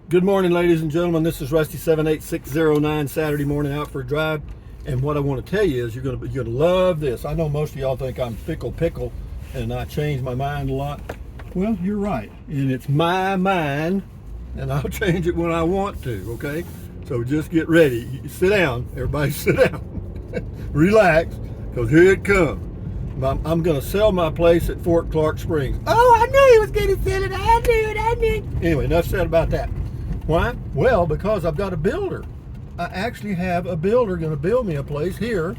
Good morning, ladies and gentlemen. This is Rusty 78609 Saturday morning out for a drive. And what I want to tell you is you're gonna love this. I know most of y'all think I'm pickle and I change my mind a lot. Well, you're right. And it's my mind and I'll change it when I want to, okay? So just get ready. You sit down. Everybody sit down. Relax, because here it comes. I'm going to sell my place at Fort Clark Springs. Oh, I knew he was going to sell it. I knew it. Anyway, enough said about that. Why? Well, because I've got a builder. I actually have a builder going to build me a place here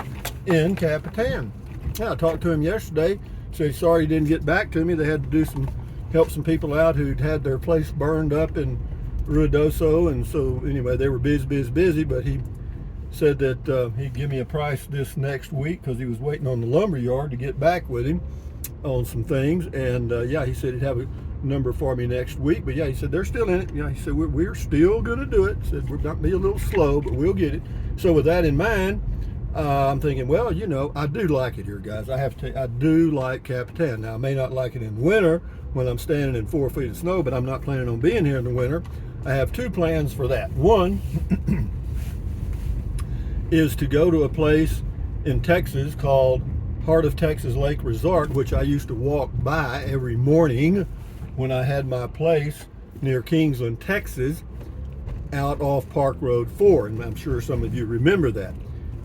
in Capitan. Yeah, I talked to him yesterday. Said sorry he didn't get back to me. They had to do help some people out who'd had their place burned up in Ruidoso, and so anyway, they were busy. But he said that he'd give me a price this next week because he was waiting on the lumber yard to get back with him on some things. And yeah, he said he'd have a number for me next week. But yeah, he said they're still in it. Yeah, he said we're still going to do it. Said we're not be a little slow, but we'll get it. So with that in mind, I'm thinking, well, you know, I do like it here, guys. I have to. I do like Capitan. Now, I may not like it in winter when I'm standing in 4 feet of snow, but I'm not planning on being here in the winter. I have two plans for that. One is to go to a place in Texas called Heart of Texas Lake Resort, which I used to walk by every morning when I had my place near Kingsland, Texas, out off Park Road 4, and I'm sure some of you remember that.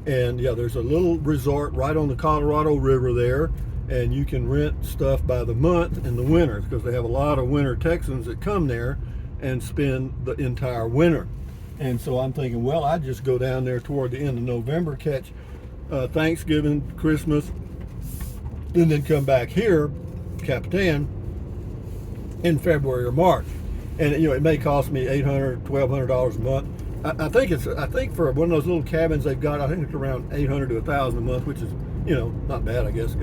And yeah, there's a little resort right on the Colorado River there, and you can rent stuff by the month in the winter because they have a lot of winter Texans that come there and spend the entire winter. And so I'm thinking, well, I'd just go down there toward the end of November, catch Thanksgiving, Christmas, and then come back here, Capitan, in February or March. And you know, it may cost me $800, $1,200 a month. I think for one of those little cabins they've got, I think it's around $800 to $1,000 a month, which is, you know, not bad, I guess.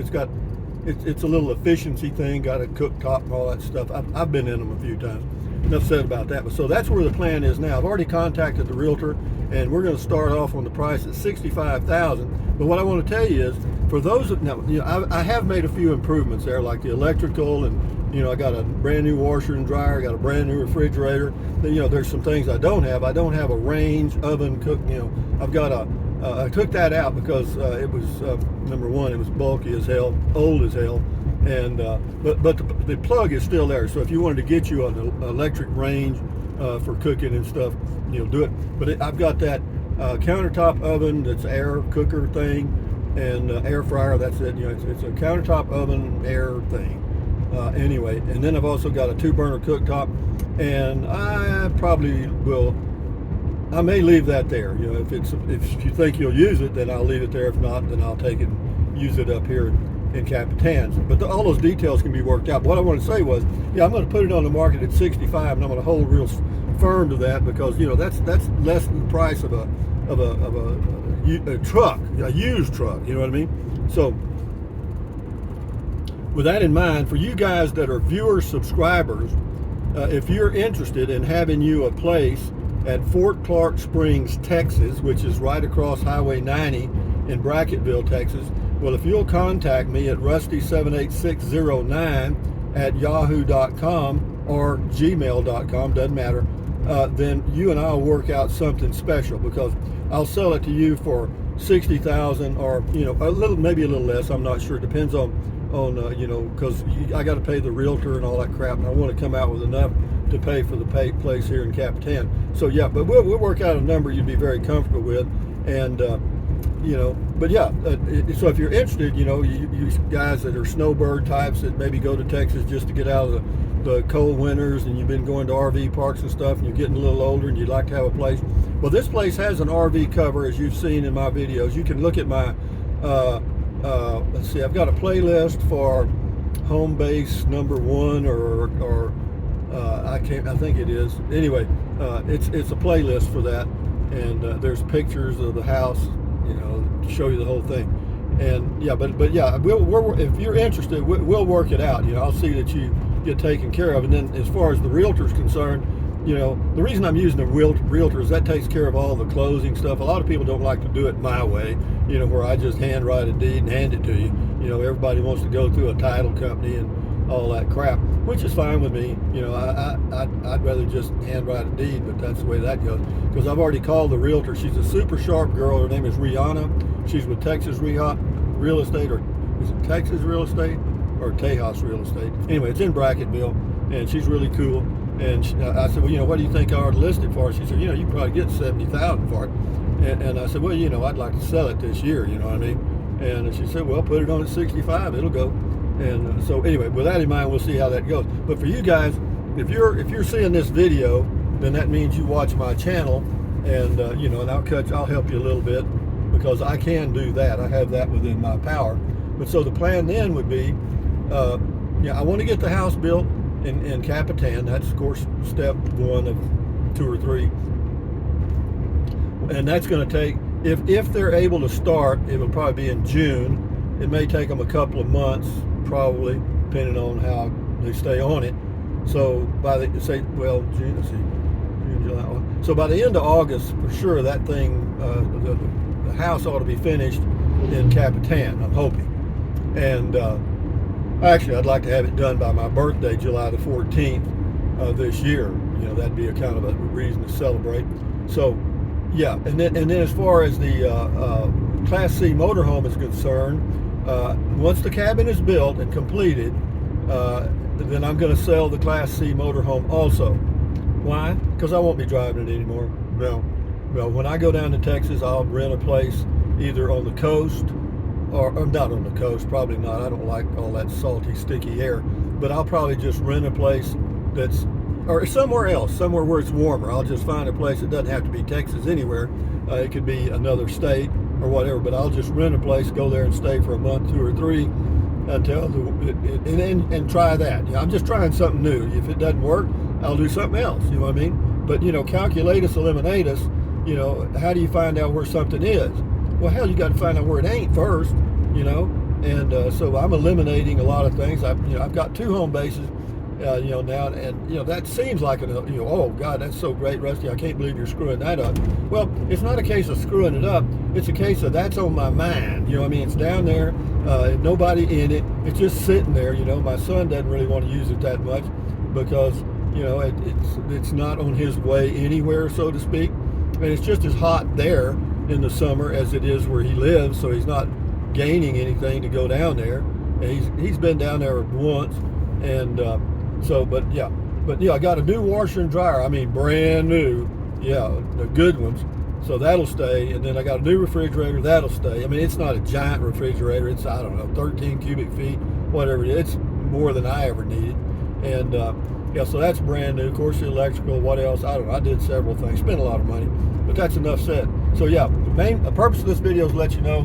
It's a little efficiency thing, got a cooktop and all that stuff. I've been in them a few times. Enough said about that. But so that's where the plan is now. I've already contacted the realtor, and we're going to start off on the price at $65,000. But what I want to tell you is, for those that now, you know, I have made a few improvements there, like the electrical, and you know, I got a brand new washer and dryer, I got a brand new refrigerator. You know, there's some things I don't have. I don't have a range oven cook. You know, I've got I took that out because it was number one, it was bulky as hell, old as hell. And but the plug is still there. So if you wanted to get you an electric range for cooking and stuff, you know, do it. But I've got that countertop oven that's air cooker thing, and air fryer. That's it. You know, it's a countertop oven air thing. Anyway, and then I've also got a 2-burner cooktop, and I probably will. I may leave that there. You know, if you think you'll use it, then I'll leave it there. If not, then I'll take it and use it up here in Capitan. But all those details can be worked out. What I want to say was, yeah, I'm going to put it on the market at 65, and I'm going to hold real firm to that because you know that's less than the price of a truck, a used truck. You know what I mean? So with that in mind, for you guys that are viewers, subscribers, if you're interested in having you a place at Fort Clark Springs, Texas, which is right across Highway 90 in Brackettville, Texas. Well, if you'll contact me at rusty78609 at yahoo.com or gmail.com, doesn't matter, then you and I'll work out something special because I'll sell it to you for $60,000 or, you know, a little, maybe a little less. I'm not sure. It depends on you know, because I got to pay the realtor and all that crap, and I want to come out with enough to pay for the place here in Capitan. So yeah, but we'll work out a number you'd be very comfortable with, and you know, but yeah, so if you're interested, you know, you guys that are snowbird types that maybe go to Texas just to get out of the cold winters, and you've been going to RV parks and stuff, and you're getting a little older and you'd like to have a place. Well, this place has an RV cover, as you've seen in my videos. You can look at my let's see, I've got a playlist for home base number 1 or I think it is. Anyway, it's a playlist for that, and there's pictures of the house, you know, to show you the whole thing. And yeah, but yeah, if you're interested, we'll work it out. You know, I'll see that you get taken care of. And then as far as the realtor's concerned, you know, the reason I'm using a realtor is that takes care of all the closing stuff. A lot of people don't like to do it my way, you know, where I just handwrite a deed and hand it to you. You know, everybody wants to go through a title company and all that crap, which is fine with me. You know, I'd rather just handwrite a deed, but that's the way that goes. Because I've already called the realtor. She's a super sharp girl. Her name is Rihanna. She's with Texas Real Estate, or is it Texas Real Estate or Tejas Real Estate? Anyway, it's in Bracketville, and she's really cool. And I said, well, you know, what do you think I ought to list it for? She said, you know, you probably get $70,000 for it. And I said, well, you know, I'd like to sell it this year. You know what I mean? And she said, well, put it on at 65. It'll go. And so anyway, with that in mind, we'll see how that goes. But for you guys, if you're seeing this video, then that means you watch my channel, and you know, and I'll help you a little bit, because I can do that. I have that within my power. But so the plan then would be, yeah, I want to get the house built in Capitan. That's of course step 1 of 2 or 3, and that's going to take, if they're able to start, it will probably be in June. It may take them a couple of months, probably, depending on how they stay on it. So by the June, let's see, June, July. So by the end of August, for sure, that thing, the house ought to be finished in Capitan, I'm hoping. And actually, I'd like to have it done by my birthday, July the 14th this year. You know, that'd be a kind of a reason to celebrate. So, yeah, and then as far as the Class C motorhome is concerned, once the cabin is built and completed, then I'm going to sell the Class C motorhome also. Why? Because I won't be driving it anymore. No. Well, when I go down to Texas, I'll rent a place either on the coast, or not on the coast, probably not. I don't like all that salty, sticky air. But I'll probably just rent a place that's, or somewhere else, somewhere where it's warmer. I'll just find a place that doesn't have to be Texas anywhere. It could be another state or whatever, but I'll just rent a place, go there and stay for a month, 2 or 3, until and try that. You know, I'm just trying something new. If it doesn't work, I'll do something else. You know what I mean? But you know, calculatus eliminatus. You know, how do you find out where something is? Well, hell, you got to find out where it ain't first. You know, and so I'm eliminating a lot of things. I've got 2 home bases. You know, now, and you know, that seems like oh God, that's so great, Rusty, I can't believe you're screwing that up. Well, it's not a case of screwing it up. It's a case of that's on my mind. You know what I mean? It's down there, nobody in it. It's just sitting there. You know, my son doesn't really want to use it that much because, you know, it's not on his way anywhere, so to speak. And it's just as hot there in the summer as it is where he lives, so he's not gaining anything to go down there. And he's been down there once, and but yeah, I got a new washer and dryer. I mean, brand new. Yeah, the good ones. So that'll stay. And then I got a new refrigerator. That'll stay. I mean, it's not a giant refrigerator. It's, I don't know, 13 cubic feet, whatever it is. It's more than I ever needed. And yeah, so that's brand new. Of course, the electrical. What else? I don't know. I did several things. Spent a lot of money, but that's enough said. So yeah, the purpose of this video is to let you know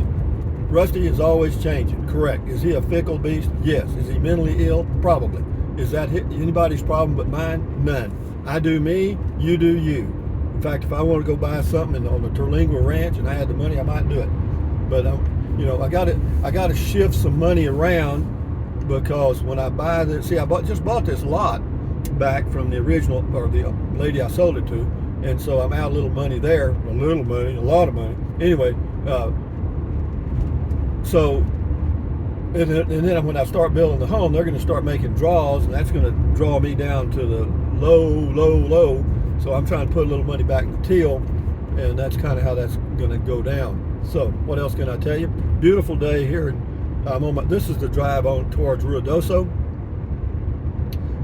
Rusty is always changing. Correct. Is he a fickle beast? Yes. Is he mentally ill? Probably. Is that anybody's problem but mine? None. I do me, you do you. In fact, if I want to go buy something on the Terlingua Ranch and I had the money, I might do it. But you know, I got to shift some money around, because when I buy this, see, I just bought this lot back from the original, or the lady I sold it to, and so I'm out a little money there, a lot of money. Anyway, so. And then when I start building the home, they're going to start making draws, and that's going to draw me down to the low. So I'm trying to put a little money back in the till, and that's kind of how that's going to go down. So what else can I tell you? Beautiful day here. And this is the drive on towards Ruidoso.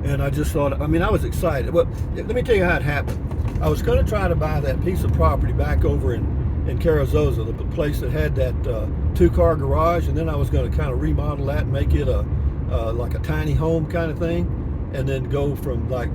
And I just thought, I mean, I was excited. Well, let me tell you how it happened. I was going to try to buy that piece of property back over in Carrizosa, the place that had that 2-car garage, and then I was going to kind of remodel that and make it like a tiny home kind of thing, and then go from like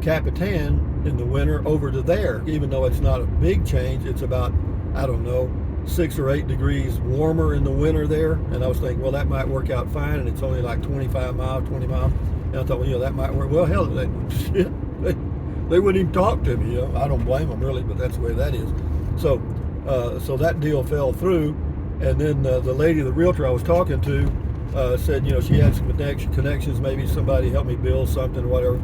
Capitan in the winter over to there. Even though it's not a big change, it's about, I don't know, 6 or 8 degrees warmer in the winter there. And I was thinking, well, that might work out fine, and it's only like 25 miles, 20 miles. And I thought, well, you know, that might work. Well, hell, they wouldn't even talk to me. You know, I don't blame them really, but that's the way that is. So that deal fell through, and then the lady, the realtor I was talking to, said, you know, she had some connections, maybe somebody helped me build something or whatever,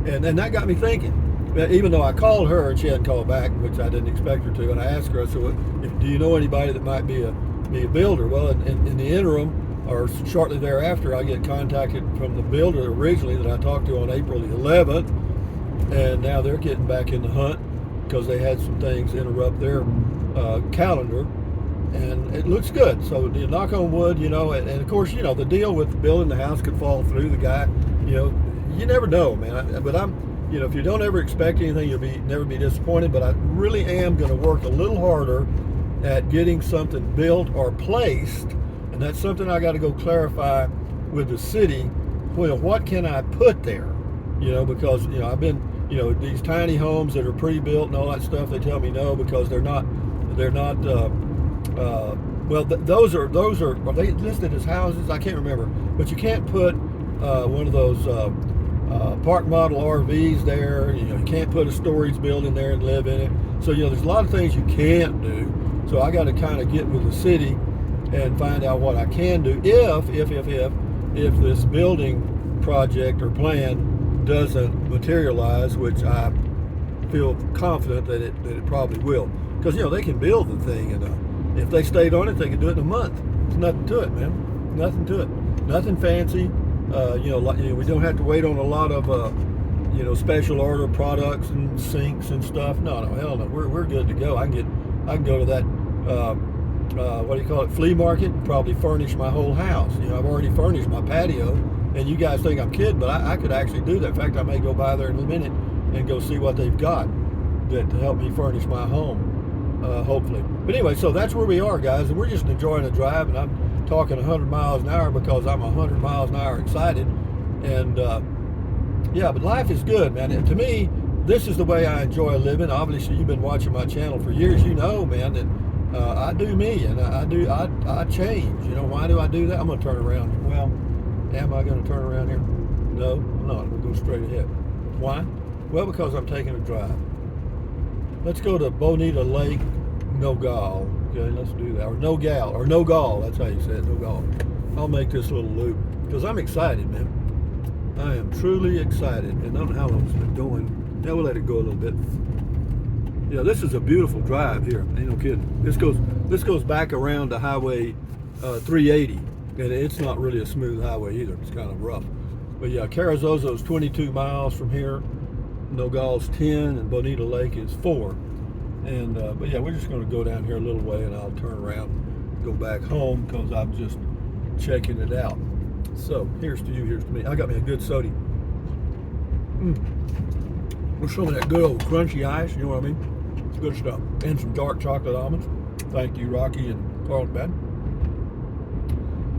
and that got me thinking. Even though I called her and she hadn't called back, which I didn't expect her to, and I asked her, I said, well, do you know anybody that might be a builder? Well, in the interim, or shortly thereafter, I get contacted from the builder originally that I talked to on April the 11th, and now they're getting back in the hunt because they had some things interrupt their calendar, and it looks good. So you knock on wood, and of course, the deal with building the house could fall through. The guy, you never know, man. But if you don't ever expect anything, you'll never be disappointed. But I really am going to work a little harder at getting something built or placed, and that's something I got to go clarify with the city. Well, what can I put there? Because I've been, these tiny homes that are pre-built and all that stuff. They tell me no because they're not. Those are they listed as houses? I can't remember. But you can't put one of those park model RVs there. You can't put a storage building there and live in it. So there's a lot of things you can't do. So I got to kind of get with the city and find out what I can do if this building project or plan doesn't materialize, which I feel confident that it probably will. Because they can build the thing, and if they stayed on it, they could do it in a month. There's nothing to it, man. Nothing to it. Nothing fancy. We don't have to wait on a lot of special order products and sinks and stuff. No, hell no. We're good to go. I can go to that flea market and probably furnish my whole house. I've already furnished my patio, and you guys think I'm kidding, but I could actually do that. In fact, I may go by there in a minute and go see what they've got to help me furnish my home. Hopefully. But anyway, so that's where we are, guys, and we're just enjoying the drive, and I'm talking 100 miles an hour because I'm 100 miles an hour excited, and but life is good, man. And to me, this is the way I enjoy living. Obviously, you've been watching my channel for years. Man, that I do me, and I change. Why do I do that? I'm going to turn around. Well, am I going to turn around here? No, I'm not. I'm going to go straight ahead. Why? Well, because I'm taking a drive. Let's go to Bonita Lake, Nogal. Okay, let's do that. Or Nogal. That's how you say it, Nogal. I'll make this little loop because I'm excited, man. I am truly excited, and I don't know how long it's been going. Yeah, we'll let it go a little bit. Yeah, this is a beautiful drive here. Ain't no kidding. This goes back around to Highway 380, and it's not really a smooth highway either. It's kind of rough. But yeah, Carrizozo's 22 miles from here. Nogal's 10, and Bonita Lake is 4. And but yeah, we're just going to go down here a little way, and I'll turn around, go back home because I'm just checking it out. So here's to you, here's to me. I got me a good soda. With some of that good old crunchy ice, you know what I mean? It's good stuff. And some dark chocolate almonds. Thank you, Rocky and Carlsbad.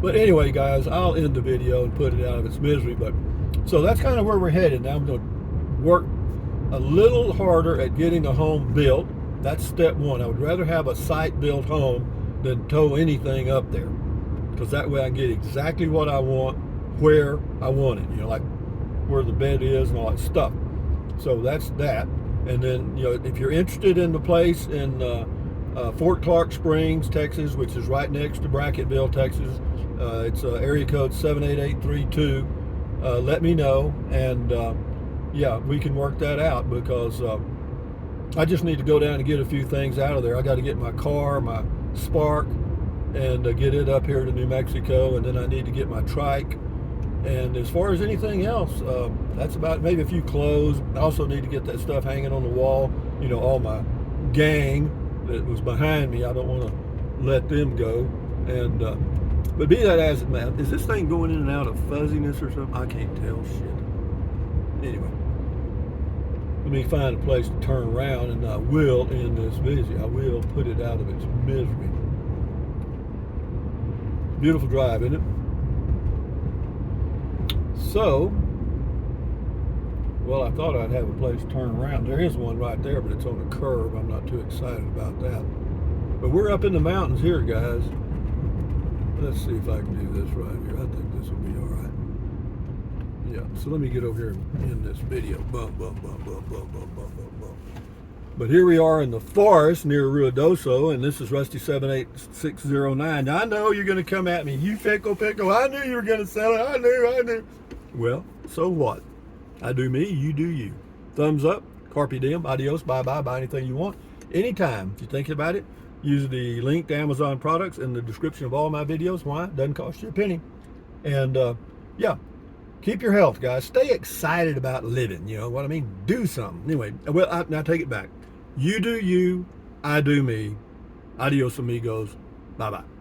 But anyway, guys, I'll end the video and put it out of its misery. But so that's kind of where we're headed. Now I'm going to work a little harder at getting a home built. That's step one. I would rather have a site-built home than tow anything up there, because that way I can get exactly what I want, where I want it, like where the bed is and all that stuff. So that's that. And then, if you're interested in the place in Fort Clark Springs, Texas, which is right next to Brackettville, Texas, it's area code 78832, let me know, and yeah, we can work that out, because I just need to go down and get a few things out of there. I got to get my car, my Spark, and get it up here to New Mexico, and then I need to get my trike. And as far as anything else, that's about maybe a few clothes. I also need to get that stuff hanging on the wall, all my gang that was behind me. I don't want to let them go. And but be that as it may, is this thing going in and out of fuzziness or something? I can't tell shit. Anyway, let me find a place to turn around, and I will end this video. I will put it out of its misery. Beautiful drive, isn't it? So, well, I thought I'd have a place to turn around. There is one right there, but it's on a curve. I'm not too excited about that. But we're up in the mountains here, guys. Let's see if I can do this right here. I think this will be all right. Yeah, so let me get over here and end this video. Bump, bump, bump, bump, bump, bump, bump, bump, bump. But here we are in the forest near Ruidoso, and this is Rusty 78609. Now, I know you're going to come at me. You fickle pickle. I knew you were going to sell it. I knew. Well, so what? I do me, you do you. Thumbs up, carpe diem, adios, bye-bye, buy anything you want. Anytime, if you think about it, Use the link to Amazon products in the description of all my videos. Why? It doesn't cost you a penny. And yeah, keep your health, guys. Stay excited about living. You know what I mean? Do something. Anyway, well, now take it back. You do you, I do me. Adios, amigos. Bye-bye.